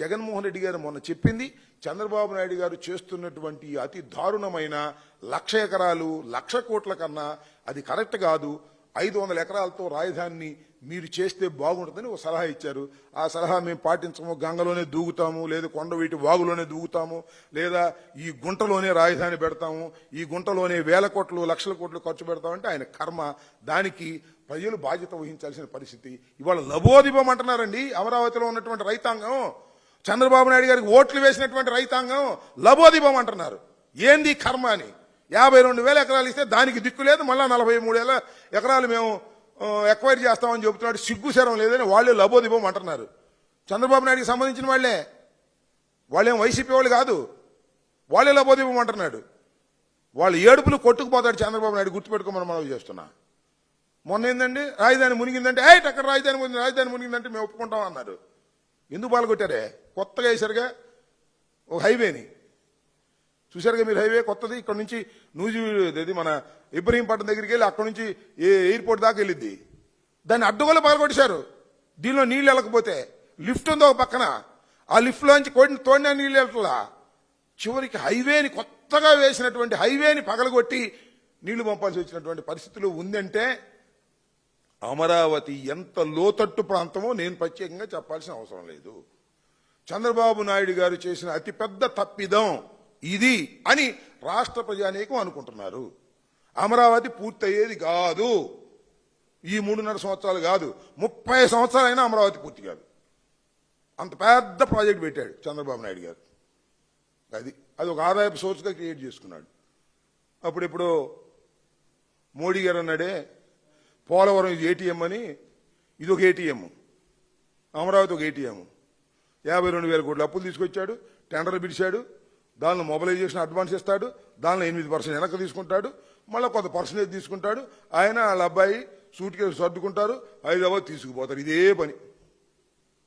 జగన్మోహన్ రెడ్డి గారు మొన్న చెప్పింది చంద్రబాబు నాయుడు గారు చేస్తున్నటువంటి అతి దారుణమైన 1,00,000 ఎకరాలు 1,00,000 కోట్ల కన్నా అది కరెక్ట్ కాదు. 500 ఎకరాలతో రాజధానిని మీరు చేస్తే బాగుంటుందని ఒక సలహా ఇచ్చారు. ఆ సలహా మేము పాటించము, గంగలోనే దూగుతాము, లేదా కొండవీటి వాగులోనే దూగుతాము, లేదా ఈ గుంటలోనే రాజధాని పెడతాము, ఈ గుంటలోనే 1,000 కోట్లు 1,00,000 కోట్లు ఖర్చు పెడతామంటే ఆయన కర్మ. దానికి ప్రజలు బాధ్యత వహించాల్సిన పరిస్థితి. ఇవాళ లబోదిబం అంటున్నారండి. అమరావతిలో ఉన్నటువంటి రైతాంగం, చంద్రబాబు నాయుడు గారికి ఓట్లు వేసినటువంటి రైతాంగం లబోదిబం అంటున్నారు. ఏంది కర్మ అని. 52,000 ఎకరాలు ఇస్తే దానికి దిక్కు లేదు, మళ్ళా 43,000 ఎకరాలు మేము ఎక్వైర్ చేస్తామని చెబుతున్నాడు. సిగ్గుశరం లేదని వాళ్ళే లబోదిబం అంటున్నారు. చంద్రబాబు నాయుడికి సంబంధించిన వాళ్ళేం వైసీపీ వాళ్ళు కాదు, వాళ్ళే లబోదిబం అంటున్నాడు. వాళ్ళు ఏడుపులు కొట్టుకుపోతాడు చంద్రబాబు నాయుడు, గుర్తుపెట్టుకోమని మనం చేస్తున్నా. మొన్న ఏందండి రాజధాని మునిగిందంటే అక్కడ రాజధాని మునిగిందంటే మేము ఒప్పుకుంటాం అన్నారు. ఎందుకు పాల్గొట్టారే? కొత్తగా వేశారుగా ఒక హైవేని. చూశారుగా మీరు హైవే కొత్తది. ఇక్కడ నుంచి నూజివీడు మన ఇబ్రహీంపట్నం దగ్గరికి వెళ్ళి అక్కడ నుంచి ఎయిర్పోర్ట్ దాకా వెళ్ళిద్ది. దాన్ని అడ్డుగోలు పగలగొట్టేశారు. దీనిలో నీళ్ళు వెళ్ళకపోతే లిఫ్ట్ ఉందో ఒక పక్కన, ఆ లిఫ్ట్లోంచి తోడిన నీళ్ళు వెళ్తలా. చివరికి హైవేని కొత్తగా వేసినటువంటి హైవేని పగలగొట్టి నీళ్లు పంపాల్సి వచ్చినటువంటి పరిస్థితులు ఉందంటే అమరావతి ఎంత లోతట్టు ప్రాంతమో నేను ప్రత్యేకంగా చెప్పాల్సిన అవసరం లేదు. చంద్రబాబు నాయుడు గారు చేసిన అతిపెద్ద తప్పిదం ఇది అని రాష్ట్ర ప్రజానీకం అనుకుంటున్నారు. అమరావతి పూర్తయ్యేది కాదు. ఈ 3.5 సంవత్సరాలు కాదు, 30 సంవత్సరాలైనా అమరావతి పూర్తి కాదు. అంత పెద్ద ప్రాజెక్ట్ పెట్టాడు చంద్రబాబు నాయుడు గారు. అది ఒక ఆదాయపు సోర్స్గా క్రియేట్ చేసుకున్నాడు. అప్పుడెప్పుడు మోడీ గారు అన్నాడే పోలవరం ఇది ఏటీఎం అని, ఇది ఒక ఏటీఎం, అమరావతి ఒక ఏటీఎం. 52,000 కోట్లు అప్పులు తీసుకొచ్చాడు, టెండర్లు పిలిచాడు, దానిలో మొబిలైజేషన్ అడ్వాన్స్ ఇస్తాడు, దానిలో 8% వెనక్కి తీసుకుంటాడు, మళ్ళీ కొంత పర్సెంటేజ్ తీసుకుంటాడు. ఆయన వాళ్ళ అబ్బాయి సూట్ కేసు సర్దుకుంటారు, హైదరాబాద్ తీసుకుపోతారు. ఇదే పని.